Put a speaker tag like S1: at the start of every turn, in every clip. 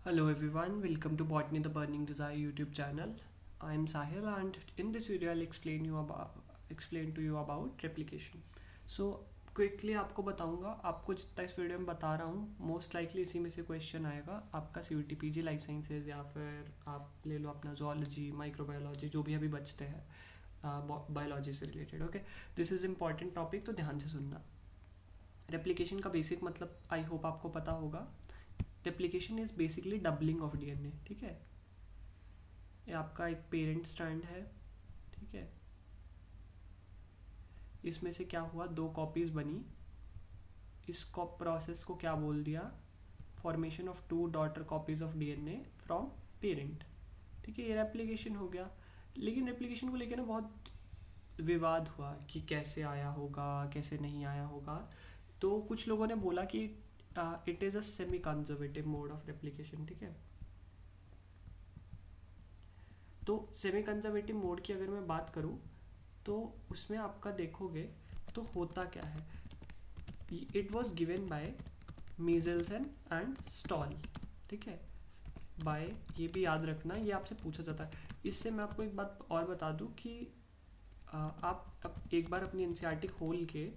S1: Hello everyone, welcome to Botany the Burning Desire YouTube channel. I am Sahil and in this video I'll explain to you about replication. So quickly आपको बताऊंगा, आपको जितना इस video में बता रहा हूँ मोस्ट लाइकली इसी में से क्वेश्चन आएगा आपका CUET PG लाइफ साइंसेज या फिर आप ले लो अपना zoology, माइक्रोबायोलॉजी जो भी अभी बचते हैं बायोलॉजी से related. Okay, this is important topic, तो ध्यान से सुनना. रेप्लिकेशन का बेसिक मतलब आई होप आपको पता होगा. Replication is basically doubling of DNA. ठीक है, ये आपका एक पेरेंट स्ट्रैंड है. ठीक है, इसमें से क्या हुआ, दो कॉपीज बनी. इस प्रोसेस को क्या बोल दिया, formation of two daughter copies of DNA from parent. ठीक है, ये रेप्लिकेशन हो गया. लेकिन रेप्लिकेशन को लेकर ना बहुत विवाद हुआ कि कैसे आया होगा, कैसे नहीं आया होगा. तो कुछ लोगों ने बोला कि it is a semi conservative mode of replication. ठीक है, तो सेमी कंजर्वेटिव मोड की अगर मैं बात करूँ तो उसमें आपका देखोगे तो होता क्या है, it was given by Meselson and Stahl. ठीक है, बाय, ये भी याद रखना, ये आपसे पूछा जाता है. इससे मैं आपको एक बात और बता दूं कि आप एक बार अपनी एनसीईआरटी खोल के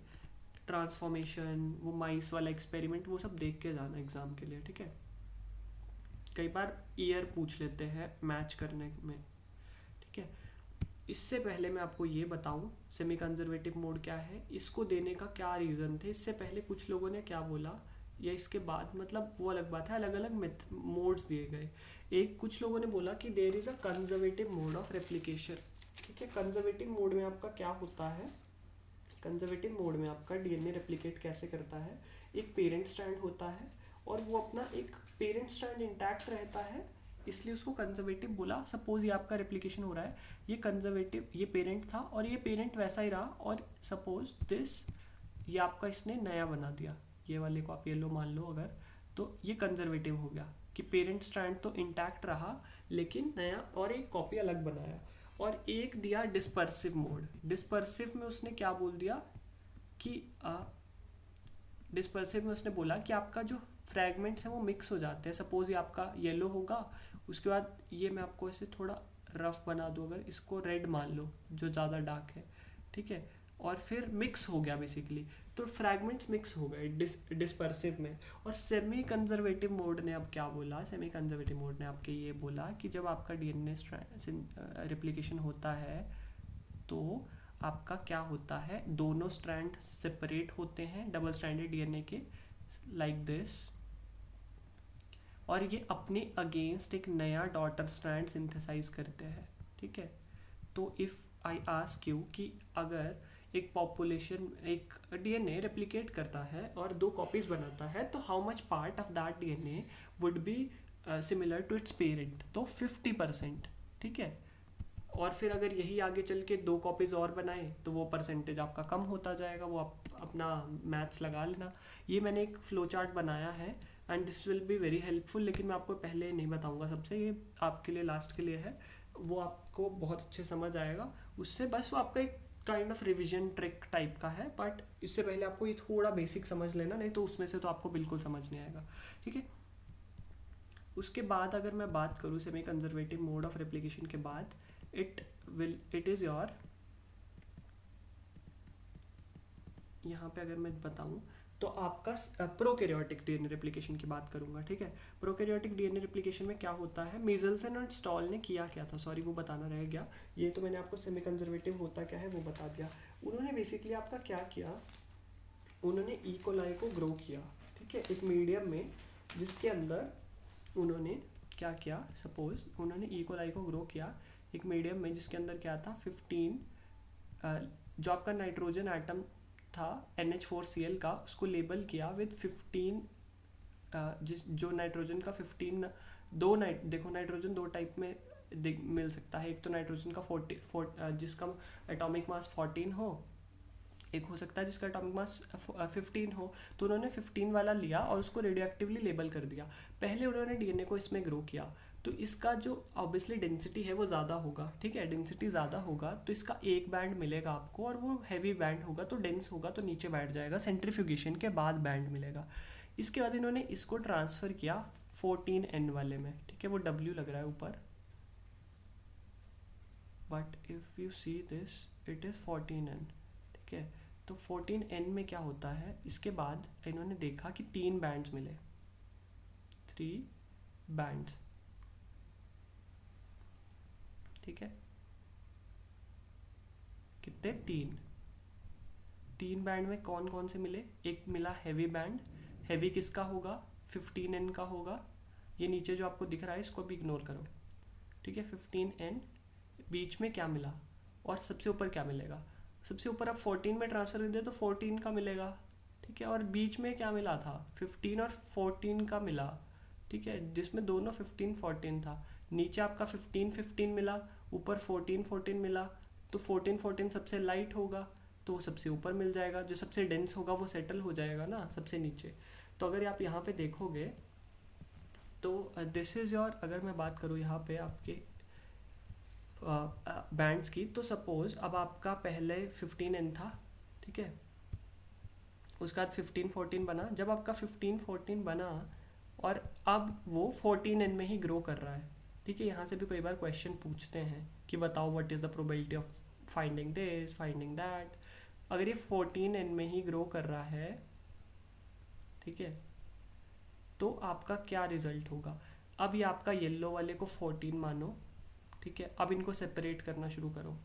S1: ट्रांसफॉर्मेशन, वो माइस वाला एक्सपेरिमेंट, वो सब देख के जाना एग्ज़ाम के लिए. ठीक है, कई बार ईयर पूछ लेते हैं मैच करने में. ठीक है, इससे पहले मैं आपको ये बताऊं सेमी कंजर्वेटिव मोड क्या है, इसको देने का क्या रीज़न थे. इससे पहले कुछ लोगों ने क्या बोला या इसके बाद, मतलब वो अलग बात है, अलग अलग मोड्स दिए गए. कुछ लोगों ने बोला कि there is a conservative mode of replication. ठीक है, कंजर्वेटिव मोड में आपका क्या होता है, कंजर्वेटिव मोड में आपका डीएनए रेप्लिकेट कैसे करता है, एक पेरेंट स्ट्रैंड होता है और वो अपना एक पेरेंट स्ट्रैंड इंटैक्ट रहता है, इसलिए उसको कंजर्वेटिव बोला. सपोज ये आपका रेप्लिकेशन हो रहा है, ये कंजर्वेटिव, ये पेरेंट था और ये पेरेंट वैसा ही रहा, और सपोज दिस, ये आपका इसने नया बना दिया, ये वाले को आप येलो मान लो अगर, तो ये कंजर्वेटिव हो गया कि पेरेंट स्ट्रैंड तो इंटैक्ट रहा लेकिन नया और एक कॉपी अलग बनाया. और एक दिया डिस्पर्सिव मोड. डिस्पर्सिव में उसने क्या बोल दिया कि डिस्पर्सिव में उसने बोला कि आपका जो फ्रैगमेंट्स हैं वो मिक्स हो जाते हैं. सपोज ये आपका येलो होगा, उसके बाद ये मैं आपको ऐसे थोड़ा रफ बना दूँ, अगर इसको रेड मान लो जो ज़्यादा डार्क है. ठीक है, और फिर मिक्स हो गया बेसिकली, तो फ्रैगमेंट्स मिक्स हो गए डिस्पर्सिव में. और सेमी कंजर्वेटिव मोड ने अब क्या बोला, सेमी कंजर्वेटिव मोड ने आपके ये बोला कि जब आपका डीएनए रेप्लिकेशन होता है तो आपका क्या होता है, दोनों स्ट्रैंड सेपरेट होते हैं डबल स्ट्रैंडेड डीएनए के, लाइक दिस, और ये अपने अगेंस्ट एक नया डॉटर स्ट्रैंड सिंथेसाइज करते हैं. ठीक है, तो इफ़ आई आस्क यू कि अगर एक पॉपुलेशन एक डीएनए रेप्लिकेट करता है और दो कॉपीज बनाता है, तो how much part of that DNA would be similar to its parent, तो 50%. ठीक है, और फिर अगर यही आगे चल के दो कॉपीज़ और बनाए तो वो परसेंटेज आपका कम होता जाएगा. वो आप अपना मैथ्स लगा लेना. ये मैंने एक फ्लो चार्ट बनाया है and this will be very helpful, लेकिन मैं आपको पहले नहीं बताऊंगा सबसे, ये आपके लिए लास्ट के लिए है. वो आपको बहुत अच्छे समझ आएगा उससे, बस वो आपका एक kind of revision trick type का है. बट इससे पहले आपको ये थोड़ा बेसिक समझ लेना, नहीं तो उसमें से तो आपको बिल्कुल समझ नहीं आएगा. ठीक है, उसके बाद अगर मैं बात करूँ semi conservative mode of replication के बाद, इट इज़ योर, यहाँ पे अगर मैं बताऊँ तो आपका प्रोकैरियोटिक डीएनए रेप्लिकेशन की बात करूँगा. ठीक है, प्रोकैरियोटिक डीएनए रेप्लिकेशन में क्या होता है, मीजल्सन और स्टॉल ने किया क्या था, सॉरी वो बताना रह गया. ये तो मैंने आपको सेमी कंजर्वेटिव होता क्या है वो बता दिया. उन्होंने बेसिकली आपका क्या किया, उन्होंने ई कोलाई को ग्रो किया. ठीक है, एक मीडियम में जिसके अंदर उन्होंने क्या किया, सपोज उन्होंने ई कोलाई को ग्रो किया एक मीडियम में जिसके अंदर क्या था 15, जो आपका नाइट्रोजन एटम था NH4Cl का, उसको लेबल किया विद 15, जो नाइट्रोजन का 15, देखो नाइट्रोजन दो टाइप में मिल सकता है. एक तो नाइट्रोजन का 40 जिसका एटॉमिक मास 14 हो, एक हो सकता है जिसका एटॉमिक मास 15 हो. तो उन्होंने 15 वाला लिया और उसको रेडियो एक्टिवली लेबल कर दिया. पहले उन्होंने डीएनए को इसमें ग्रो किया, तो इसका जो ऑब्वियसली डेंसिटी है वो ज़्यादा होगा. ठीक है, डेंसिटी ज़्यादा होगा तो इसका एक बैंड मिलेगा आपको, और वो हैवी बैंड होगा तो डेंस होगा तो नीचे बैठ जाएगा. सेंट्रीफ्यूगेशन के बाद बैंड मिलेगा. इसके बाद इन्होंने इसको ट्रांसफ़र किया 14n वाले में, ठीक है, वो W लग रहा है ऊपर, but if you see this it is 14n, ठीक है। तो 14n में क्या होता है, इसके बाद इन्होंने देखा कि 3 बैंड्स मिले, 3 बैंड्स, ठीक है, कितने, 3 बैंड में कौन कौन से मिले, एक मिला हैवी बैंड, हैवी किसका होगा, 15n का होगा, ये नीचे जो आपको दिख रहा है इसको भी इग्नोर करो, ठीक है, 15n, बीच में क्या मिला और सबसे ऊपर क्या मिलेगा, सबसे ऊपर आप 14 में ट्रांसफर कर दे तो 14 का मिलेगा, ठीक है, और बीच में क्या मिला था, 15 और 14 का मिला, ठीक है, जिसमें दोनों 15 14 था, नीचे आपका 15 15 मिला, ऊपर 14 14 मिला, तो 14 14 सबसे लाइट होगा तो वो सबसे ऊपर मिल जाएगा, जो सबसे डेंस होगा वो सेटल हो जाएगा ना सबसे नीचे। तो अगर आप यहाँ पे देखोगे तो दिस इज़ योर, अगर मैं बात करूँ यहाँ पे आपके बैंड्स की, तो सपोज अब आपका पहले 15n था, ठीक है, उसके बाद 15 14 बना, जब आपका 15 14 बना और अब वो 14n में ही ग्रो कर रहा है, ठीक है, यहाँ से भी कई बार क्वेश्चन पूछते हैं कि बताओ what is the probability of finding this finding that. अगर ये 14n में ही ग्रो कर रहा है, ठीक है, तो आपका क्या रिजल्ट होगा, अब ये आपका येलो वाले को 14 मानो, ठीक है, अब इनको सेपरेट करना शुरू करो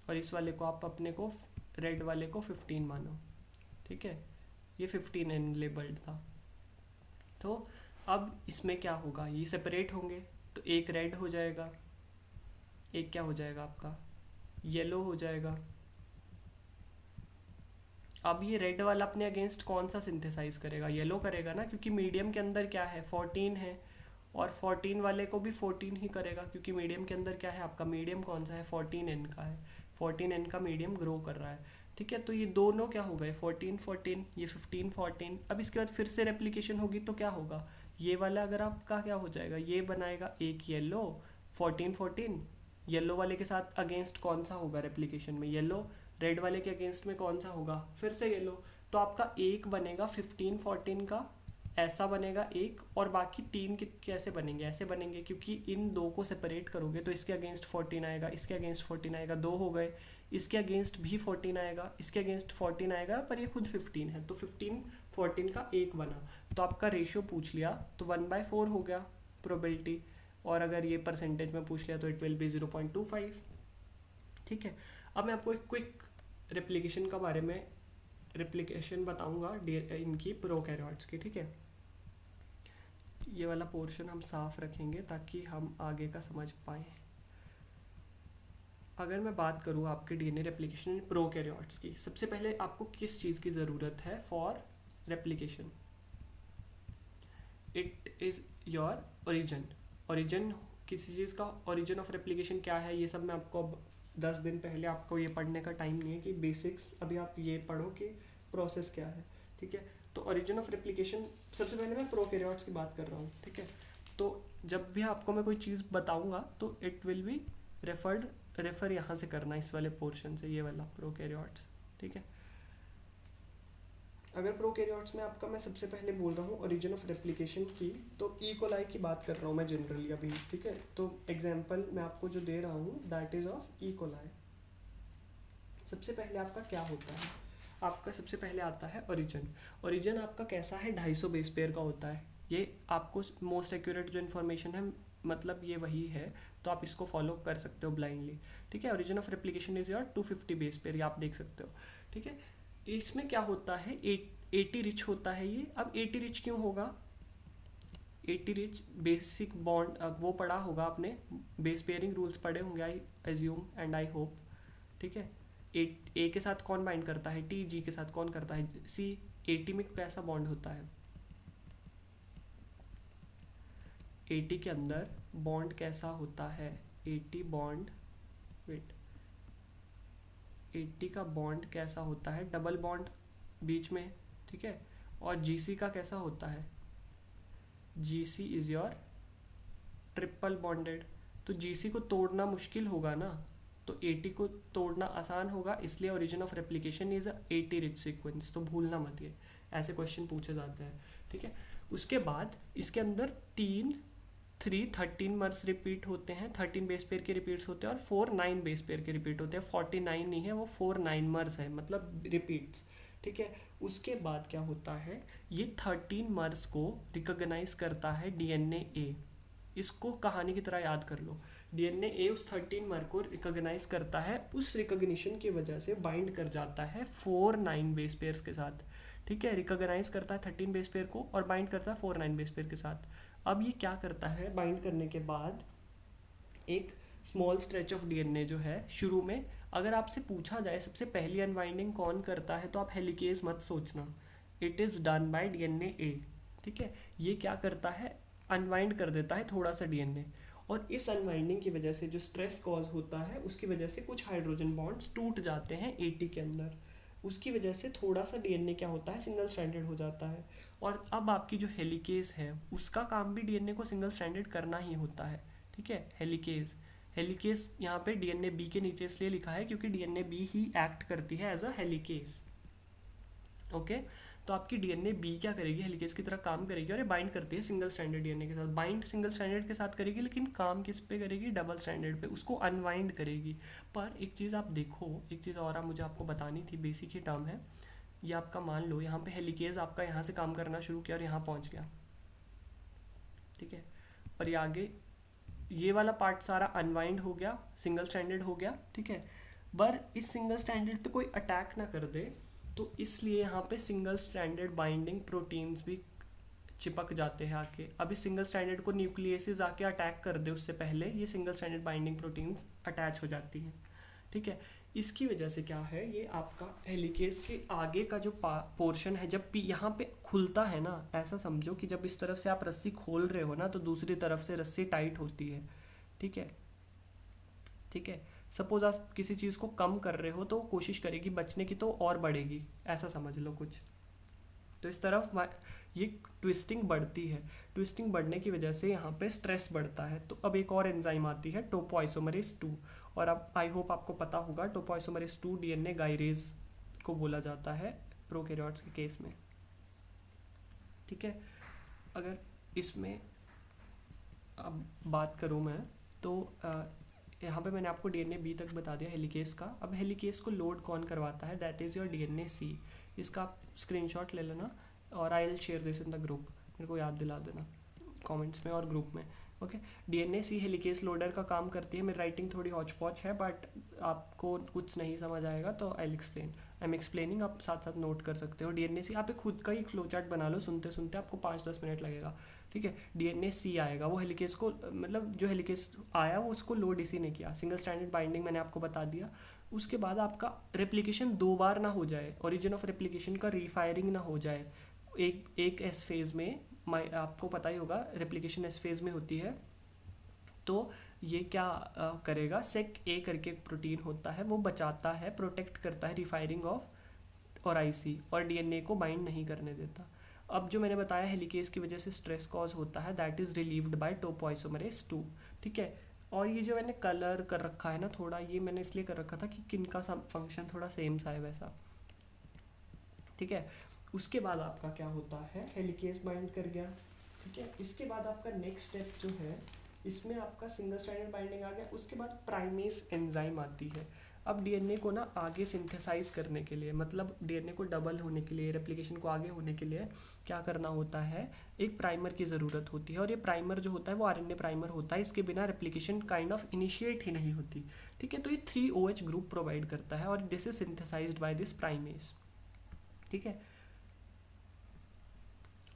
S1: और इस वाले को आप अपने को रेड वाले को 15 मानो, ठीक है, ये 15n लेबल्ड था। तो अब इसमें क्या होगा, ये सेपरेट होंगे, तो एक रेड हो जाएगा, एक क्या हो जाएगा आपका येलो हो जाएगा। अब ये रेड वाला अपने अगेंस्ट कौन सा सिंथेसाइज करेगा, येलो करेगा ना, क्योंकि मीडियम के अंदर क्या है 14 है, और 14 वाले को भी 14 ही करेगा, क्योंकि मीडियम के अंदर क्या है आपका, मीडियम कौन सा है 14n का है, 14n का मीडियम ग्रो कर रहा है, ठीक है। तो ये दोनों क्या हो गए 14 14, ये 15 14। अब इसके बाद फिर से रेप्लिकेशन होगी तो क्या होगा, ये वाला अगर आपका क्या हो जाएगा, ये बनाएगा एक येलो 14 14, येलो वाले के साथ अगेंस्ट कौन सा होगा रेप्लिकेशन में येलो, रेड वाले के अगेंस्ट में कौन सा होगा फिर से येलो, तो आपका एक बनेगा 15 14 का, ऐसा बनेगा एक, और बाकी 3 कैसे बनेंगे, ऐसे बनेंगे, क्योंकि इन दो को सेपरेट करोगे तो इसके अगेंस्ट 14 आएगा, इसके अगेंस्ट 14 आएगा, 2 हो गए, इसके अगेंस्ट भी 14 आएगा, इसके अगेंस्ट 14 आएगा, पर ये खुद 15 है, तो 15 14 का एक बना, तो आपका रेशियो पूछ लिया तो 1/4 हो गया प्रोबेबिलिटी, और अगर ये परसेंटेज में पूछ लिया तो इट विल बी 0.25, ठीक है। अब मैं आपको एक क्विक रेप्लिकेशन का बारे में रेप्लिकेशन बताऊंगा इनकी प्रोकैरियोट्स की, ठीक है। ये वाला पोर्शन हम साफ रखेंगे ताकि हम आगे का समझ पाएँ। अगर मैं बात करूँ आपके डीएनए रेप्लिकेशन प्रोकैरियोट्स की, सबसे पहले आपको किस चीज़ की ज़रूरत है for replication, it is your origin किसी चीज़ का, ओरिजिन ऑफ रेप्लिकेशन क्या है, ये सब मैं आपको 10 दिन पहले, आपको ये पढ़ने का टाइम नहीं है कि बेसिक्स, अभी आप ये पढ़ो कि प्रोसेस क्या है, ठीक है। तो ओरिजिन ऑफ रेप्लिकेशन, सबसे पहले मैं प्रोकैरियोट्स की बात कर रहा हूँ, ठीक है। तो जब भी आपको मैं कोई चीज़ बताऊँगा तो इट विल बी रेफर यहाँ से करना, इस वाले पोर्शन से, ये वाला प्रोकैरियोट्स, ठीक है। अगर प्रोकैरियोट्स में आपका मैं सबसे पहले बोल रहा हूँ ओरिजिन ऑफ रेप्लिकेशन की, तो ई कोलाई की बात कर रहा हूँ मैं जनरली अभी, ठीक है। तो एग्जांपल मैं आपको जो दे रहा हूँ that is of E coli. सबसे पहले आपका क्या होता है, आपका सबसे पहले आता है ओरिजिन आपका कैसा है, 250 बेस पेयर का होता है, ये आपको मोस्ट एक्यूरेट जो इन्फॉर्मेशन है, मतलब ये वही है, तो आप इसको फॉलो कर सकते हो ब्लाइंडली, ठीक है। Origin of replication is your 250 base pair, ये आप देख सकते हो, ठीक है। इसमें क्या होता है 80 रिच होता है ये। अब 80 रिच क्यों होगा, 80 रिच बेसिक बॉन्ड, अब वो पढ़ा होगा आपने, बेस पेयरिंग रूल्स पढ़े होंगे I assume and I hope, ठीक है। ए के साथ कौन बाइंड करता है टी, जी के साथ कौन करता है सी, 80 में कैसा बॉन्ड होता है, 80 के अंदर बॉन्ड कैसा होता है, 80 बॉन्ड, वेट, 80 का बॉन्ड कैसा होता है, डबल बॉन्ड बीच में, ठीक है। और जीसी का कैसा होता है, GC is your triple bonded, तो जीसी को तोड़ना मुश्किल होगा ना, तो 80 को तोड़ना आसान होगा, इसलिए origin of replication is 80 rich sequence, तो भूलना मत, ये ऐसे क्वेश्चन पूछे जाते हैं, ठीक है। उसके बाद इसके अंदर 13 मर्स रिपीट होते हैं, 13 बेस पेयर के रिपीट्स होते हैं, और 4 9 बेस पेयर के रिपीट होते हैं। 49 नहीं है, वो 4 9 मर्स है, मतलब रिपीट्स। ठीक है, उसके बाद क्या होता है, ये 13 मर्स को रिकॉग्नाइज करता है डीएनए ए। इसको कहानी की तरह याद कर लो। डीएनए ए उस 13 मर को रिकॉग्नाइज करता है, उस रिकॉग्निशन की वजह से बाइंड कर जाता है 4 9 बेस पेयर्स के साथ। ठीक है, रिकॉग्नाइज करता है 13 बेस पेयर को और बाइंड करता है 4 9 बेस पेयर के साथ। अब ये क्या करता है, बाइंड करने के बाद एक स्मॉल स्ट्रेच ऑफ डीएनए जो है शुरू में, अगर आपसे पूछा जाए सबसे पहली अनवाइंडिंग कौन करता है, तो आप हेलिकेज मत सोचना, it is done by DNA A. ठीक है, ये क्या करता है, अनवाइंड कर देता है थोड़ा सा डीएनए, और इस अनवाइंडिंग की वजह से जो स्ट्रेस कॉज होता है उसकी वजह से कुछ हाइड्रोजन बॉन्ड्स टूट जाते हैं एटी के अंदर। उसकी वजह से थोड़ा सा डीएनए क्या होता है, सिंगल स्ट्रैंडेड हो जाता है। और अब आपकी जो हेलिकेज है उसका काम भी डीएनए को सिंगल स्ट्रैंडेड करना ही होता है। ठीक है, हेलिकेज यहाँ पे डीएनए बी के नीचे इसलिए लिखा है क्योंकि डीएनए बी ही एक्ट करती है एज अ हेलिकेज। ओके, तो आपकी डीएनए बी क्या करेगी, हेलिकेज की तरह काम करेगी, और ये बाइंड करती है सिंगल स्ट्रैंडेड डीएनए के साथ। बाइंड सिंगल स्ट्रैंडेड के साथ करेगी, लेकिन काम किस पे करेगी, डबल स्ट्रैंडेड पे, उसको अनवाइंड करेगी। पर एक चीज़ आप देखो, एक चीज़ और मुझे आपको बतानी थी, बेसिक ही टर्म है ये। आपका मान लो यहाँ पे हेलिकेज आपका यहाँ से काम करना शुरू किया और यहाँ पहुँच गया। ठीक है, और ये आगे ये वाला पार्ट सारा अनवाइंड हो गया, सिंगल स्ट्रैंडेड हो गया। ठीक है, पर इस सिंगल स्ट्रैंडेड पे कोई अटैक ना कर दे, तो इसलिए यहाँ पे सिंगल स्ट्रैंडेड बाइंडिंग प्रोटीन्स भी चिपक जाते हैं आके। अब इस सिंगल स्ट्रैंडेड को न्यूक्लियसेस आके अटैक कर दे उससे पहले ये single stranded binding proteins attach हो जाती हैं। ठीक है, इसकी वजह से क्या है, ये आपका हेलिकेज के आगे का जो पोर्शन है, जब यहाँ पे खुलता है ना, ऐसा समझो कि जब इस तरफ से आप रस्सी खोल रहे हो ना, तो दूसरी तरफ से रस्सी टाइट होती है। ठीक है, ठीक है, सपोज आप किसी चीज़ को कम कर रहे हो तो कोशिश करेगी बचने की, तो और बढ़ेगी, ऐसा समझ लो कुछ। तो इस तरफ ये ट्विस्टिंग बढ़ती है, ट्विस्टिंग बढ़ने की वजह से यहाँ पे स्ट्रेस बढ़ता है। तो अब एक और एंजाइम आती है टोपोआइसोमरेज 2, और अब आई होप आपको पता होगा टोपोआइसोमरेज 2 डीएनए गायरेज को बोला जाता है प्रोकैरियोट्स के केस में। ठीक है, अगर इसमें अब बात करूँ मैं, तो यहाँ पे मैंने आपको डीएनए बी तक बता दिया हेलिकेज का। अब हेलिकेज को लोड कौन करवाता है, दैट इज़ योर डीएनए सी। इसका आप स्क्रीनशॉट ले लेना और I will share this in the group, मेरे को याद दिला देना कमेंट्स में और ग्रुप में। ओके, डीएनए सी हेलिकेज लोडर का काम करती है। मेरी राइटिंग थोड़ी हौच पौच है, बट आपको कुछ नहीं समझ आएगा तो आई एम एक्सप्लेनिंग, आप साथ साथ नोट कर सकते हो। डीएनए सी आप एक खुद का ही फ्लो चार्ट बना लो, सुनते सुनते आपको 5-10 मिनट लगेगा। ठीक है, डीएनए सी आएगा, वो हेलिकेज को, मतलब जो हेलिकेज आया वो उसको लोड इसी ने किया। सिंगल स्ट्रैंडेड बाइंडिंग मैंने आपको बता दिया। उसके बाद आपका रेप्लिकेशन 2 बार ना हो जाए, ओरिजिन ऑफ रेप्लिकेशन का रीफायरिंग ना हो जाए। एक एस फेज में, आपको पता ही होगा रेप्लिकेशन एस फेज में होती है, तो ये क्या करेगा, सेक ए करके एक प्रोटीन होता है, वो बचाता है, प्रोटेक्ट करता है रीफायरिंग ऑफ और आईसी, और डीएनए को बाइंड नहीं करने देता। अब जो मैंने बताया हेलिकेज की वजह से स्ट्रेस कॉज होता है, that is relieved by topoisomerase 2। ठीक है, और ये जो मैंने कलर कर रखा है ना थोड़ा, ये मैंने इसलिए कर रखा था कि किनका फंक्शन थोड़ा सेम सा है वैसा। ठीक है, उसके बाद आपका क्या होता है, हेलिकेज बाइंड कर गया। ठीक है, इसके बाद आपका नेक्स्ट स्टेप जो है, इसमें आपका सिंगल स्ट्रैंडेड बाइंडिंग आ गया। उसके बाद प्राइमेस एंजाइम आती है। अब डीएनए को ना आगे सिंथेसाइज करने के लिए, मतलब डीएनए को डबल होने के लिए, रेप्लिकेशन को आगे होने के लिए क्या करना होता है, एक प्राइमर की ज़रूरत होती है। और ये प्राइमर जो होता है वो आरएनए प्राइमर होता है, इसके बिना रेप्लिकेशन काइंड ऑफ इनिशिएट ही नहीं होती। ठीक है, तो ये 3OH ग्रुप प्रोवाइड करता है और this is synthesized by this primase. ठीक है,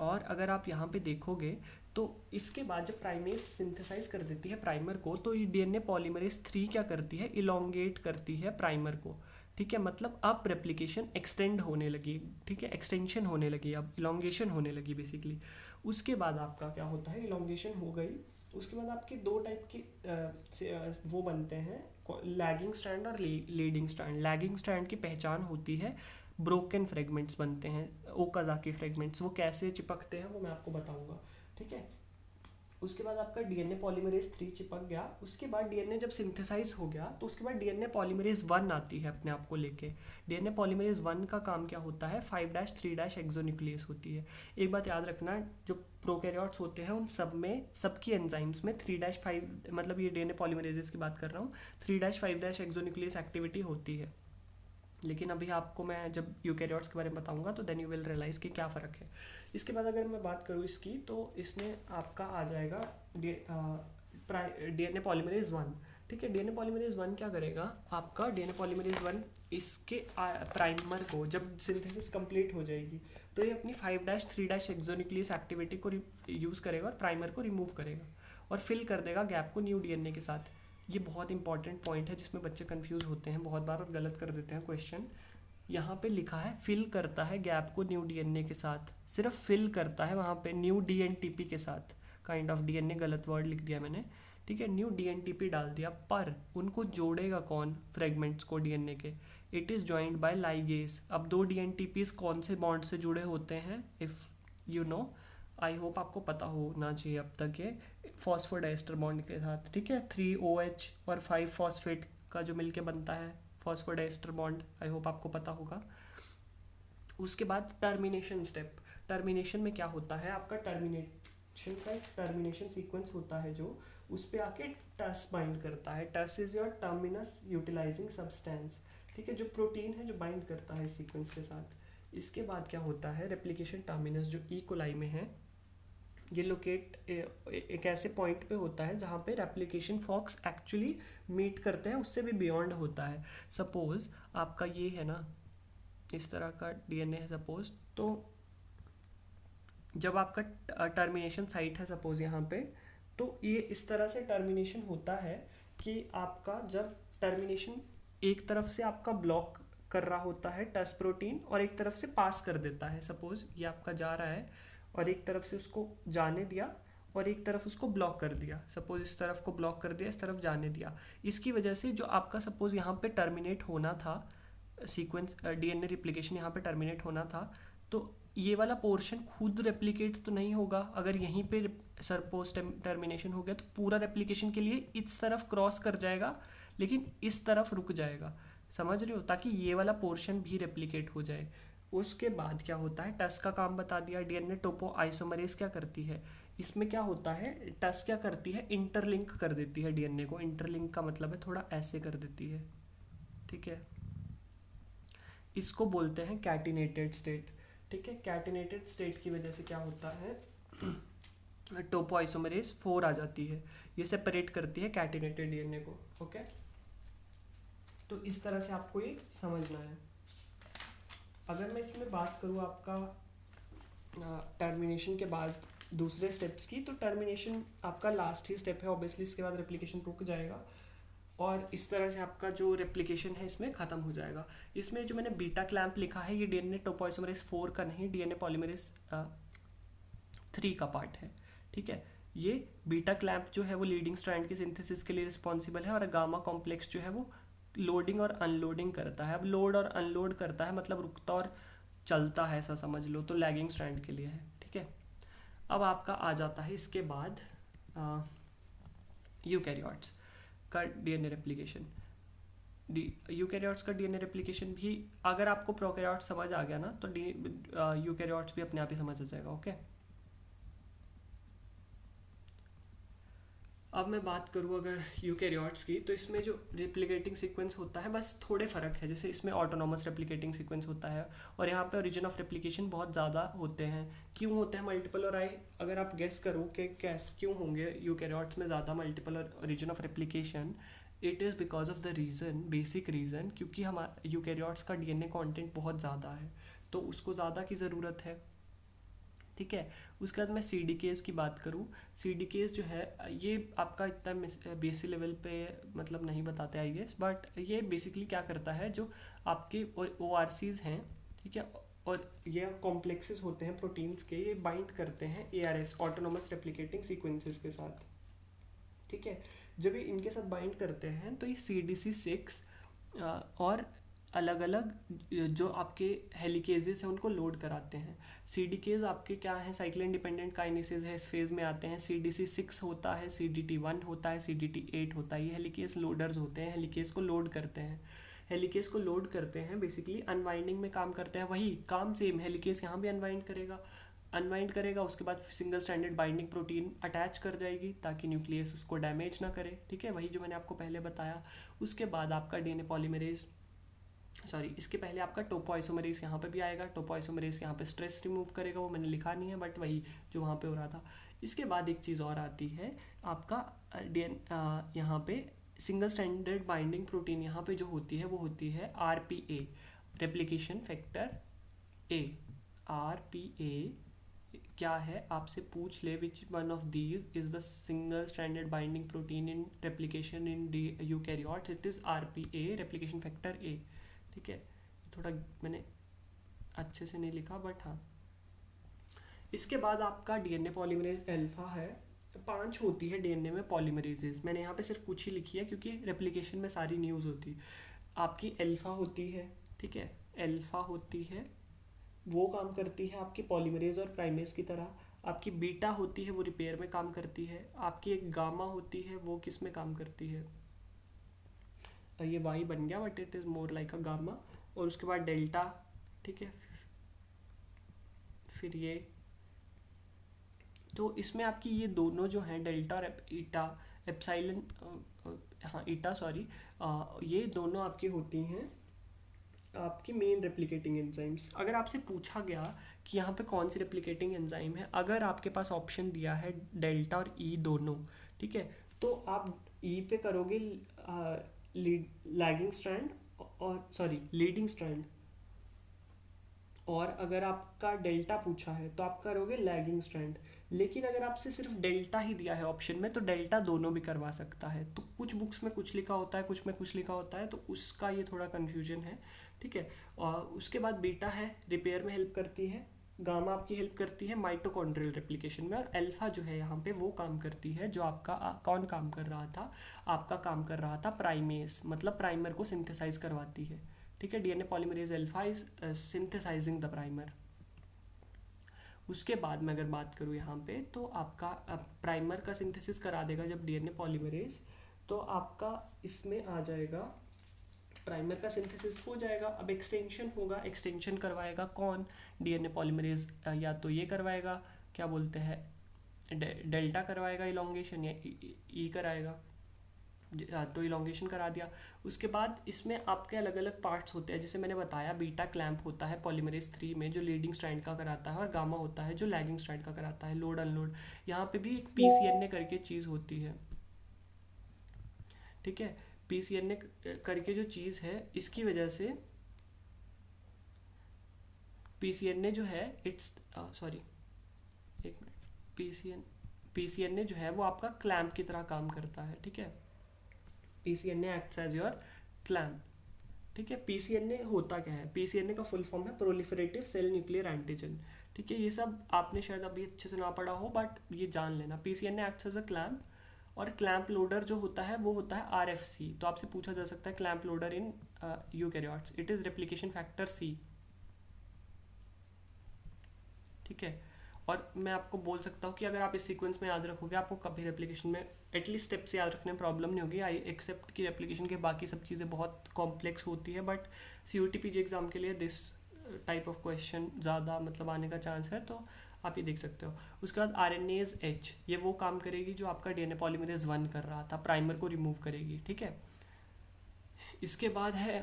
S1: और अगर आप यहाँ पे देखोगे तो इसके बाद जब प्राइमेस सिंथेसाइज कर देती है प्राइमर को, तो ये डीएनए पॉलीमरेज 3 क्या करती है, इलोंगेट करती है प्राइमर को। ठीक है, मतलब अब रेप्लिकेशन एक्सटेंड होने लगी। ठीक है, एक्सटेंशन होने लगी, अब इलोंगेशन होने लगी बेसिकली। उसके बाद आपका क्या होता है, इलोंगेशन हो गई, उसके बाद आपके 2 टाइप के वो बनते हैं, लैगिंग स्ट्रैंड और लीडिंग स्ट्रैंड। लैगिंग स्ट्रैंड की पहचान होती है, ब्रोकन फ्रेगमेंट्स बनते हैं, ओकाजाकी फ्रेगमेंट्स। वो कैसे चिपकते हैं वो मैं आपको बताऊंगा। ठीक है, उसके बाद आपका डीएनए पॉलीमरेज 3 चिपक गया। उसके बाद डीएनए जब सिंथेसाइज हो गया तो उसके बाद डीएनए पॉलीमरेज 1 आती है अपने आप को लेके। डीएनए पॉलीमरेज 1 का काम क्या होता है, 5'3' एक्सोन्यूक्लियस होती है। एक बात याद रखना, जो प्रोकैरियोट्स होते हैं उन सब में, सबकी एंजाइम्स में 3'5, मतलब ये डीएनए पॉलीमरेजेस की बात कर रहा हूँ, 3'5' एक्सोन्यूक्लियस एक्टिविटी होती है। लेकिन अभी आपको मैं जब यूकैरियोट्स के बारे में बताऊंगा तो देन यू विल रियलाइज़ कि क्या फ़र्क है। इसके बाद अगर मैं बात करूँ इसकी, तो इसमें आपका आ जाएगा डीएनए पॉलीमरेज 1। ठीक है, डीएनए पॉलीमरेज 1 क्या करेगा, आपका डीएनए पॉलीमरेज 1 इसके प्राइमर को जब सिंथेसिस कंप्लीट हो जाएगी तो ये अपनी 5'3' एक्सोन्यूक्लियस एक्टिविटी को यूज़ करेगा और प्राइमर को रिमूव करेगा और फिल कर देगा गैप को न्यू डीएनए के साथ। ये बहुत इंपॉर्टेंट पॉइंट है जिसमें बच्चे कंफ्यूज होते हैं बहुत बार और गलत कर देते हैं क्वेश्चन। यहाँ पे लिखा है फिल करता है गैप को न्यू डीएनए के साथ, सिर्फ फिल करता है वहाँ पे न्यू डीएनटीपी के साथ। काइंड ऑफ डीएनए गलत वर्ड लिख दिया मैंने, ठीक है, न्यू डीएनटीपी डाल दिया, पर उनको जोड़ेगा कौन फ्रेगमेंट्स को डीएनए के, it is joined by ligase. अब 2 डीएनटीपीज कौन से बॉन्ड से जुड़े होते हैं, if you know, I hope आपको पता होना चाहिए अब तक, ये फॉस्फोडाइस्टर बॉन्ड के साथ। ठीक है, 3 OH और 5 फॉस्फेट का जो मिलके बनता है फॉस्फोडाइस्टर बॉन्ड, आई होप आपको पता होगा। उसके बाद टर्मिनेशन स्टेप, टर्मिनेशन में क्या होता है, आपका टर्मिनेशन का एक टर्मिनेशन सीक्वेंस होता है जो उस पर आके टस बाइंड करता है। Thus is your terminus utilizing substance. ठीक है, जो प्रोटीन है जो बाइंड करता है सीक्वेंस के साथ। इसके बाद क्या होता है, रेप्लिकेशन टर्मिनस जो ई कोलाई में है, ये लोकेट एक ऐसे पॉइंट पे होता है जहाँ पे रेप्लिकेशन फॉक्स एक्चुअली मीट करते हैं, उससे भी बियॉन्ड होता है। सपोज आपका ये है ना, इस तरह का डीएनए है सपोज, तो जब आपका टर्मिनेशन साइट है सपोज यहाँ पे, तो ये इस तरह से टर्मिनेशन होता है कि आपका जब टर्मिनेशन एक तरफ से आपका ब्लॉक कर रहा होता है टस प्रोटीन और एक तरफ से पास कर देता है। सपोज ये आपका जा रहा है और एक तरफ से उसको जाने दिया और एक तरफ उसको ब्लॉक कर दिया। सपोज इस तरफ को ब्लॉक कर दिया, इस तरफ जाने दिया। इसकी वजह से जो आपका सपोज यहाँ पे टर्मिनेट होना था सीक्वेंस, डीएनए रिप्लिकेशन यहाँ पे टर्मिनेट होना था, तो ये वाला पोर्शन खुद रेप्लिकेट तो नहीं होगा। अगर यहीं पे सपोज टर्मिनेशन हो गया तो पूरा रेप्लिकेशन के लिए इस तरफ क्रॉस कर जाएगा लेकिन इस तरफ रुक जाएगा, समझ रहे हो, ताकि ये वाला पोर्शन भी रेप्लिकेट हो जाए। उसके बाद क्या होता है, टस का काम बता दिया। डीएनए टोपो आइसोमरेज क्या करती है, इसमें क्या होता है, टस क्या करती है, इंटरलिंक कर देती है डीएनए को। इंटरलिंक का मतलब है थोड़ा ऐसे कर देती है। ठीक है, इसको बोलते हैं कैटिनेटेड स्टेट। ठीक है, कैटिनेटेड स्टेट की वजह से क्या होता है, टोपो आइसोमरेज 4 आ जाती है, ये सेपरेट करती है कैटिनेटेड डीएनए को। ओके, तो इस तरह से आपको ये समझना है। अगर मैं इसमें बात करूँ आपका टर्मिनेशन के बाद दूसरे स्टेप्स की, तो टर्मिनेशन आपका लास्ट ही स्टेप है ऑब्वियसली, इसके बाद रेप्लिकेशन रुक जाएगा और इस तरह से आपका जो रेप्लिकेशन है इसमें ख़त्म हो जाएगा। इसमें जो मैंने बीटा क्लैंप लिखा है ये डीएनए टोपोइसोमरेज 4 का नहीं, डीएनए पॉलीमरेज 3 का पार्ट है। ठीक है, ये बीटा क्लैंप जो है वो लीडिंग स्ट्रैंड के सिंथेसिस के लिए रिस्पॉन्सिबल है और गामा कॉम्प्लेक्स जो है वो लोडिंग और अनलोडिंग करता है। अब लोड और अनलोड करता है मतलब रुकता और चलता है, ऐसा समझ लो, तो लैगिंग स्ट्रैंड के लिए है। ठीक है, अब आपका आ जाता है इसके बाद यूकैरियोट्स का डीएनए रेप्लिकेशन। यूकैरियोट्स का डीएनए रेप्लिकेशन भी अगर आपको प्रोकैरियोट्स समझ आ गया ना तो यूकैरियोट्स भी अपने आप ही समझ आ जाएगा। ओके, अब मैं बात करूँ अगर यूकैरियोट्स की, तो इसमें जो रेप्लिकेटिंग सीक्वेंस होता है बस थोड़े फ़र्क है। जैसे इसमें ऑटोनॉमस रेप्लिकेटिंग सीक्वेंस होता है और यहाँ पे ओरिजिन ऑफ रेप्लिकेशन बहुत ज़्यादा होते हैं। क्यों होते हैं मल्टीपल और आई, अगर आप गेस करो कि कैसे क्यों होंगे यूकैरियोट्स में ज़्यादा मल्टीपल और origin of replication, it is because of the reason, basic reason, क्योंकि हमारे यूकैरियोट्स का डीएनए कंटेंट बहुत ज़्यादा है तो उसको ज़्यादा की ज़रूरत है। ठीक है, उसके बाद मैं सीडीकेज की बात करूँ, सीडीकेज जो है ये आपका इतना बेसिक लेवल पे मतलब नहीं बताते आई गेस, बट ये बेसिकली क्या करता है, जो आपके ORCs हैं, ठीक है, और ये कॉम्प्लेक्सेस होते हैं प्रोटीन्स के, ये बाइंड करते हैं ARS ऑटोनोमस रेप्लिकेटिंग सीक्वेंसेस के साथ। ठीक है, जब ये इनके साथ बाइंड करते हैं तो ये CDC6 और अलग अलग जो आपके हेलिकेजेस हैं उनको लोड कराते हैं। सीडीकेज आपके क्या है, साइक्लिन डिपेंडेंट काइनेसेस है, इस फेज में आते हैं। CDC6 होता है, CDT1 होता है, CDT8 होता है। ये हेलिकेज लोडर्स होते हैं, हेलिकेज को लोड करते हैं। हेलिकेज को लोड करते हैं, बेसिकली अनवाइंडिंग में काम करते हैं। वही काम सेम हेलिकेज यहाँ भी अनवाइंड करेगा, उसके बाद single stranded binding protein attach कर जाएगी ताकि न्यूक्लियस उसको डैमेज ना करे, ठीक है, वही जो मैंने आपको पहले बताया। उसके बाद आपका डीएनए पॉलीमरेज, सॉरी, इसके पहले आपका टोपोआइसोमरेज यहाँ पे भी आएगा। टोपोआइसोमरेज यहाँ पे स्ट्रेस रिमूव करेगा, वो मैंने लिखा नहीं है बट वही जो वहाँ पे हो रहा था। इसके बाद एक चीज़ और आती है आपका यहाँ पे सिंगल स्टैंडर्ड बाइंडिंग प्रोटीन यहाँ पे जो होती है वो होती है RPA, replication factor A। RPA क्या है, आपसे पूछ ले which one of these is the single stranded binding protein in replication in eukaryotes, it is RPA, replication factor A, ठीक है। थोड़ा मैंने अच्छे से नहीं लिखा बट हाँ। इसके बाद आपका डीएनए पॉलीमरेज अल्फा है। 5 होती है डीएनए में पॉलीमरेजेस, मैंने यहाँ पे सिर्फ कुछ ही लिखी है क्योंकि रेप्लिकेशन में सारी न्यूज़ होती है। आपकी अल्फा होती है, ठीक है, अल्फा होती है, वो काम करती है आपकी पॉलीमरेज और प्राइमेज की तरह। आपकी बीटा होती है, वो रिपेयर में काम करती है। आपकी एक गामा होती है, वो किस में काम करती है, ये वाई बन गया but it is more like a gamma. और उसके बाद डेल्टा, ठीक है, फिर ये, तो इसमें आपकी ये दोनों जो हैं डेल्टा और ईटा, एप्सिलॉन, हाँ ईटा सॉरी, ये दोनों आपकी होती हैं आपकी मेन रेप्लिकेटिंग एंजाइम्स। अगर आपसे पूछा गया कि यहाँ पे कौन सी रेप्लिकेटिंग एंजाइम है, अगर आपके पास ऑप्शन दिया है डेल्टा और ई दोनों, ठीक है, तो आप ई पे करोगे लैगिंग स्ट्रैंड और सॉरी लीडिंग स्ट्रैंड, और अगर आपका डेल्टा पूछा है तो आप करोगे लैगिंग स्ट्रैंड। लेकिन अगर आपसे सिर्फ डेल्टा ही दिया है ऑप्शन में तो डेल्टा दोनों भी करवा सकता है। तो कुछ बुक्स में कुछ लिखा होता है, कुछ में कुछ लिखा होता है, तो उसका ये थोड़ा कन्फ्यूजन है, ठीक है। और उसके बाद बीटा है, रिपेयर में हेल्प करती है। गामा आपकी हेल्प करती है माइटोकॉन्ड्रियल रेप्लिकेशन में। और अल्फा जो है यहाँ पे वो काम करती है जो आपका कौन काम कर रहा था, आपका काम कर रहा था प्राइमेस, मतलब प्राइमर को सिंथेसाइज करवाती है, ठीक है। DNA polymerase alpha is synthesising the primer. उसके बाद मैं अगर बात करूँ यहाँ पे तो आपका प्राइमर का सिंथेसिस करा देगा जब डीएनए पॉलीमरेज, तो आपका इसमें आ जाएगा, प्राइमर का सिंथेसिस हो जाएगा। अब एक्सटेंशन होगा, एक्सटेंशन करवाएगा कौन, डीएनए पॉलीमरेज, या तो ये करवाएगा, क्या बोलते हैं, डेल्टा करवाएगा इलॉन्गेशन, या ई कराएगा, तो इलॉन्गेशन करा दिया। उसके बाद इसमें आपके अलग अलग पार्ट्स होते हैं, जैसे मैंने बताया बीटा क्लैंप होता है पॉलीमरेज 3 में जो लीडिंग स्ट्रैंड का कराता है, और गामा होता है जो लैगिंग स्ट्रैंड का कराता है, लोड अनलोड। यहाँ पे भी एक PCNA करके चीज़ होती है, ठीक है, PCNA करके जो चीज़ है, इसकी वजह से PCNA जो है इट्स सॉरी एक मिनट, PCNA जो है वो आपका क्लैंप की तरह काम करता है, ठीक है। PCNA acts as your clamp, ठीक है। PCNA होता क्या है, PCNA का फुल फॉर्म है प्रोलिफरेटिव सेल न्यूक्लियर एंटीजन, ठीक है। ये सब आपने शायद अभी अच्छे से ना पढ़ा हो बट ये जान लेना। PCNA acts as a clamp, और क्लैंप लोडर जो होता है वो होता है RFC। तो आपसे पूछा जा सकता है clamp loader in eukaryotes, it is replication factor C, ठीक है। और मैं आपको बोल सकता हूँ कि अगर आप इस सीक्वेंस में याद रखोगे आपको कभी रेप्लिकेशन में एटलीस्ट स्टेप से याद रखने में प्रॉब्लम नहीं होगी। आई एक्सेप्ट कि रेप्लिकेशन के बाकी सब चीज़ें बहुत कॉम्प्लेक्स होती है, बट COT-PG एग्जाम के लिए दिस टाइप ऑफ क्वेश्चन ज़्यादा मतलब आने का चांस है, तो आप ये देख सकते हो। उसके बाद RNase H, ये वो काम करेगी जो आपका डीएनए पॉलीमरेज 1 कर रहा था, प्राइमर को रिमूव करेगी, ठीक है। इसके बाद है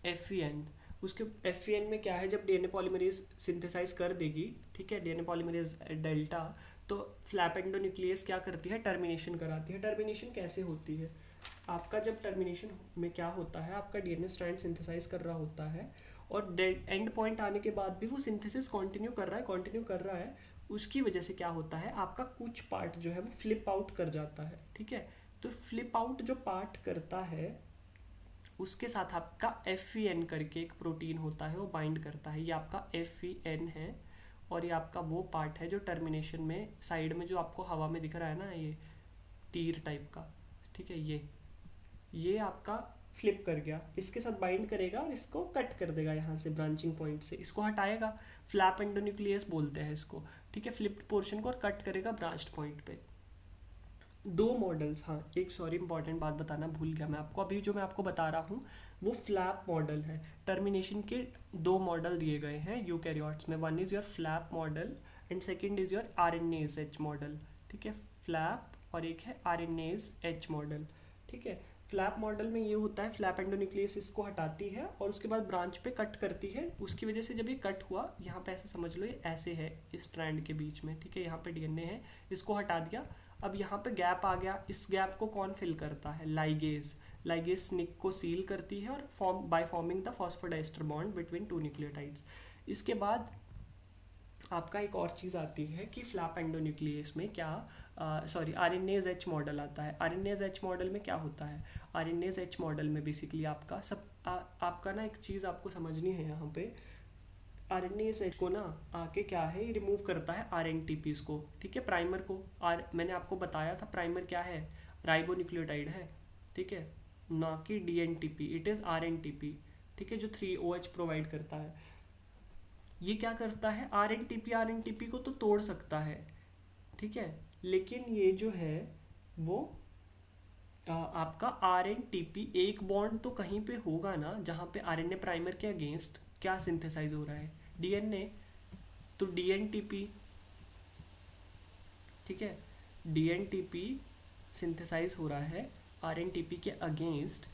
S1: FEN। उसके FEN में क्या है, जब डीएनए पॉलीमरेज सिंथेसाइज कर देगी, ठीक है, डीएनए पॉलीमरेज डेल्टा, तो फ्लैप एंडोन्यूक्लियस क्या करती है, टर्मिनेशन कराती है। टर्मिनेशन कैसे होती है, आपका जब टर्मिनेशन में क्या होता है, आपका डीएनए स्ट्रैंड सिंथेसाइज कर रहा होता है और एंड पॉइंट आने के बाद भी वो सिंथेसिस कंटिन्यू कर रहा है, उसकी वजह से क्या होता है, आपका कुछ पार्ट जो है वो फ्लिप आउट कर जाता है, ठीक है। तो फ्लिप आउट जो पार्ट करता है उसके साथ आपका FEN करके एक प्रोटीन होता है वो बाइंड करता है, ये आपका FEN है। और ये आपका वो पार्ट है जो टर्मिनेशन में साइड में जो आपको हवा में दिख रहा है ना, ये तीर टाइप का, ठीक है, ये आपका फ्लिप कर गया, इसके साथ बाइंड करेगा और इसको कट कर देगा यहाँ से ब्रांचिंग पॉइंट से, इसको हटाएगा, फ्लैप एंडोन्यूक्लियस बोलते हैं इसको, ठीक है, फ्लिप्ड पोर्शन को, और कट करेगा ब्रांच्ड पॉइंट पे। दो मॉडल्स, हाँ एक सॉरी इंपॉर्टेंट बात बताना भूल गया मैं आपको, अभी जो मैं आपको बता रहा हूँ वो फ्लैप मॉडल है। टर्मिनेशन के दो मॉडल दिए गए हैं यूकैरियोट्स में, one is your flap model and second is your RNase H model, ठीक है, फ्लैप और एक है आरएनएज एच मॉडल, ठीक है। फ्लैप मॉडल में ये होता है, फ्लैप एंडोन्यूक्लियस इसको हटाती है और उसके बाद ब्रांच पे कट करती है, उसकी वजह से जब ये कट हुआ, यहाँ पे ऐसे समझ लो ये ऐसे है इस स्ट्रैंड के बीच में, ठीक है, यहाँ पे डीएनए है, इसको हटा दिया, अब यहाँ पे गैप आ गया, इस गैप को कौन फिल करता है, लाइगेज, लाइगेज स्निक को सील करती है और by forming the phosphodiester bond between two nucleotides. इसके बाद आपका एक और चीज़ आती है कि फ्लैप एंडोन्यूक्लियस में क्या, सॉरी आरएनएज एच मॉडल आता है। आरएनएज एच मॉडल में क्या होता है, आरएनएज एच मॉडल में बेसिकली आपका आपका ना एक चीज़ आपको समझनी है यहाँ पे, आरएनएज एच को ना आके क्या है, ये रिमूव करता है आरएनटीपीज को, ठीक है, प्राइमर को, मैंने आपको बताया था प्राइमर क्या है, राइबोन्यूक्लियोटाइड है, ठीक है, ना कि डीएनटीपी, इट इज़ आरएनटीपी, ठीक है, जो 3OH प्रोवाइड करता है। ये क्या करता है, आरएनटीपी को तो तोड़ सकता है, ठीक है, लेकिन ये जो है वो आपका आरएनटीपी एक बॉन्ड तो कहीं पे होगा ना जहाँ पे आरएनए प्राइमर के अगेंस्ट क्या सिंथेसाइज हो रहा है, डीएनए, तो डीएनटीपी, ठीक है, डीएनटीपी सिंथेसाइज हो रहा है आरएनटीपी के अगेंस्ट,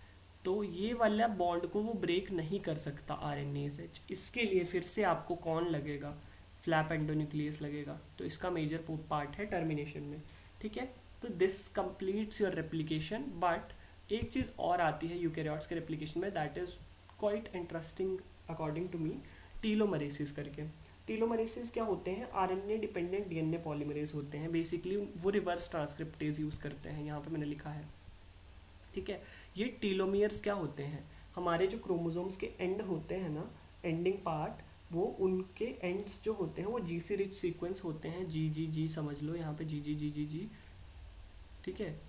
S1: तो ये वाला बॉन्ड को वो ब्रेक नहीं कर सकता आरएनएज, इसके लिए फिर से आपको कौन लगेगा, फ्लैप एंडोन्यूक्लियस लगेगा, तो इसका मेजर पार्ट है टर्मिनेशन में, ठीक है। तो this completes your replication, but एक चीज़ और आती है यूकैरियोट्स के रेप्लिकेशन में, that is quite interesting according to me, telomerases करके। टीलोमरेसिस क्या होते हैं, आरएनए डिपेंडेंट डीएनए पॉलीमरेज होते हैं, बेसिकली वो रिवर्स ट्रांसक्रिप्टेज यूज़ करते हैं, यहाँ पे मैंने लिखा है, ठीक है। ये टीलोमियर्स क्या होते हैं, हमारे जो क्रोमोसोम्स के एंड होते हैं ना, एंडिंग पार्ट, वो उनके एंड्स जो होते हैं वो जीसी रिच सीक्वेंस होते हैं, जी जी जी समझ लो यहाँ पे जी जी जी जी जी, ठीक है,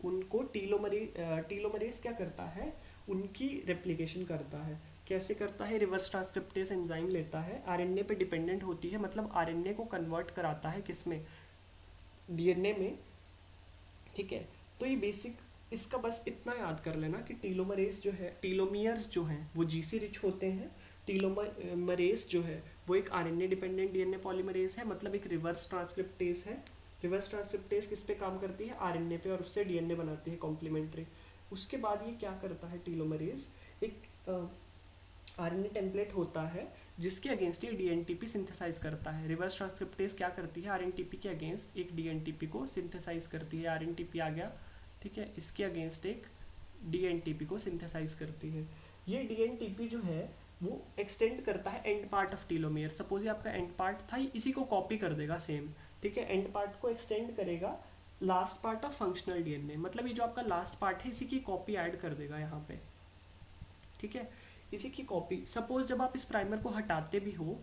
S1: उनको टीलोमरेज क्या करता है, उनकी रेप्लिकेशन करता है, कैसे करता है, रिवर्स ट्रांसक्रिप्टेज एंजाइम लेता है, आरएनए पे डिपेंडेंट होती है, मतलब आरएनए को कन्वर्ट कराता है किस में, डीएनए में, ठीक है। तो ये बेसिक, इसका बस इतना याद कर लेना कि टीलोमरेज जो है, टीलोमियर्स जो हैं वो जीसी रिच होते हैं, टीलोमरेज जो है वो एक आरएनए डिपेंडेंट डीएनए पॉलीमरेज है, मतलब एक रिवर्स ट्रांसक्रिप्टेज है। रिवर्स ट्रांसक्रिप्टेज किस पे काम करती है, आरएनए पे, और उससे डीएनए बनाती है कॉम्प्लीमेंट्री। उसके बाद ये क्या करता है टीलोमरेज, एक आरएनए टेम्पलेट होता है जिसके अगेंस्ट ये डीएनटीपी सिंथेसाइज करता है। रिवर्स ट्रांसक्रिप्टेज क्या करती है, आरएनटीपी के अगेंस्ट एक डीएनटीपी को सिंथेसाइज करती है, आरएनटीपी आ गया, ठीक है, इसके अगेंस्ट एक डीएनटीपी को सिंथेसाइज करती है। ये डीएनटीपी जो है वो एक्सटेंड करता है and part of telomere, suppose ये आपका एंड पार्ट था, इसी को कॉपी कर देगा सेम, ठीक है, एंड पार्ट को एक्सटेंड करेगा last part of functional DNA, मतलब ये जो आपका लास्ट पार्ट है इसी की कॉपी ऐड कर देगा यहाँ पे, ठीक है, इसी की कॉपी। सपोज जब आप इस प्राइमर को हटाते भी हो,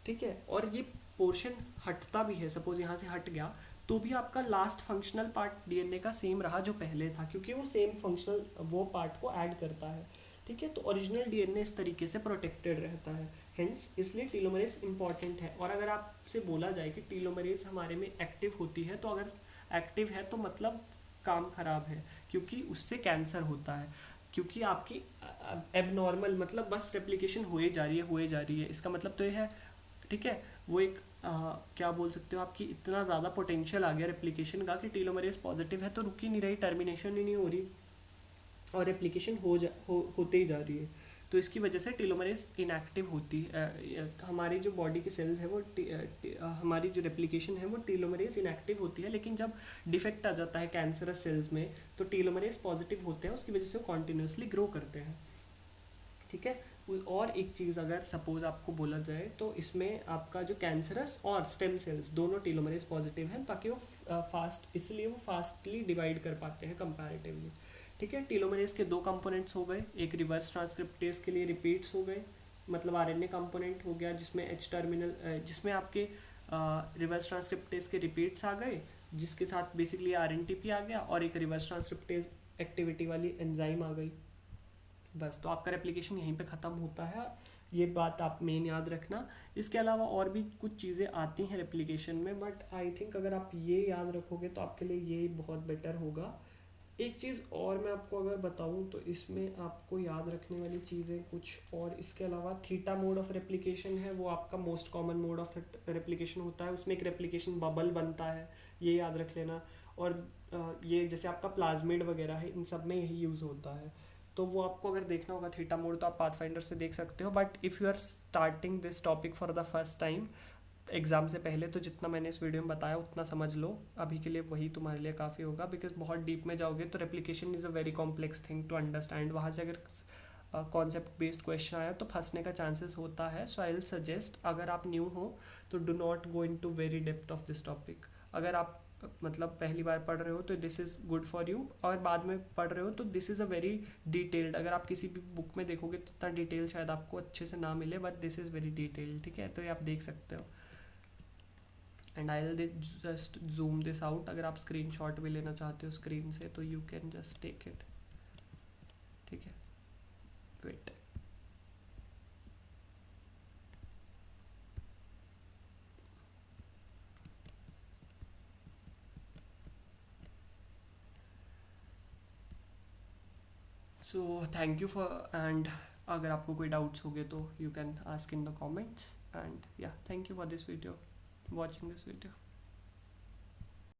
S1: ठीक है, और ये पोर्शन हटता भी है, सपोज यहाँ से हट गया, तो भी आपका लास्ट फंक्शनल पार्ट डीएनए का सेम रहा जो पहले था, क्योंकि वो सेम फंक्शनल वो पार्ट को ऐड करता है, ठीक है। तो ओरिजिनल डीएनए इस तरीके से प्रोटेक्टेड रहता है, हेंस इसलिए टीलोमरेज इंपॉर्टेंट है। और अगर आपसे बोला जाए कि टीलोमरेज हमारे में एक्टिव होती है, तो अगर एक्टिव है तो मतलब काम खराब है, क्योंकि उससे कैंसर होता है, क्योंकि आपकी एबनॉर्मल, मतलब बस रेप्लिकेशन हुए जा रही है, इसका मतलब तो ये है, ठीक है, वो एक क्या बोल सकते हो, आपकी इतना ज़्यादा पोटेंशियल आ गया रेप्लिकेशन का कि टीलोमरेज पॉजिटिव है तो रुक ही नहीं रही, टर्मिनेशन ही नहीं हो रही और रेप्लिकेशन होते ही जा रही है। तो इसकी वजह से टीलोमरेज इनएक्टिव होती है, हमारी जो बॉडी के सेल्स है वो हमारी जो रेप्लिकेशन है वो टीलोमरेज इनएक्टिव होती है, लेकिन जब डिफेक्ट आ जाता है कैंसरस सेल्स में तो टीलोमरेज पॉजिटिव होते हैं, उसकी वजह से वो कॉन्टिन्यूसली ग्रो करते हैं, ठीक है। और एक चीज़ अगर सपोज आपको बोला जाए तो इसमें आपका जो कैंसरस और स्टेम सेल्स दोनों टीलोमरेज पॉजिटिव हैं, ताकि वो इसलिए वो फास्टली डिवाइड कर पाते हैं कंपैरेटिवली, ठीक है। टीलोमरेज के दो कंपोनेंट्स हो गए, एक रिवर्स ट्रांसक्रिप्टेज के लिए रिपीट्स हो गए, मतलब आरएनए कंपोनेंट हो गया जिसमें एच टर्मिनल, जिसमें आपके रिवर्स ट्रांसक्रिप्टेज के रिपीट्स आ गए, जिसके साथ बेसिकली आरएनटीपी आ गया, और एक रिवर्स ट्रांसक्रिप्टेज एक्टिविटी वाली एंजाइम आ गई, बस। तो आपका रेप्लिकेशन यहीं पे ख़त्म होता है, ये बात आप मेन याद रखना। इसके अलावा और भी कुछ चीज़ें आती हैं रेप्लिकेशन में, बट आई थिंक अगर आप ये याद रखोगे तो आपके लिए ये बहुत बेटर होगा। एक चीज़ और मैं आपको अगर बताऊं तो इसमें आपको याद रखने वाली चीज़ें कुछ और इसके अलावा, थीटा मोड ऑफ रेप्लिकेशन है, वो आपका most common mode of replication होता है। उसमें एक रेप्लिकेशन बबल बनता है, ये याद रख लेना। और ये जैसे आपका प्लाज्मिड वगैरह है, इन सब में यही यूज़ होता है। तो वो आपको अगर देखना होगा थीटा मोड तो आप पाथफाइंडर से देख सकते हो। But if you are starting this topic for the first time exam से पहले, तो जितना मैंने इस वीडियो में बताया उतना समझ लो अभी के लिए, वही तुम्हारे लिए काफ़ी होगा। बिकॉज बहुत डीप में जाओगे तो replication is a very complex thing to understand. वहाँ से अगर कॉन्सेप्ट बेस्ड क्वेश्चन आया तो फंसने का चांसेस होता है। सो आई विल सजेस्ट, अगर आप न्यू हो तो do not go into very depth of this topic. अगर आप मतलब पहली बार पढ़ रहे हो तो this is good for you, और बाद में पढ़ रहे हो तो this is a very detailed. अगर आप किसी भी बुक में देखोगे तो इतना डिटेल शायद आपको अच्छे से ना मिले, but this is very detailed, ठीक है। तो ये आप देख सकते हो। And I will just zoom this out. अगर आप स्क्रीन शॉट भी लेना चाहते हो स्क्रीन से तो you can just take it, ठीक है। Wait, so thank you for, and अगर आपको कोई डाउट्स होंगे तो you can ask in the comments. And yeah, thank you for this video, watching this video.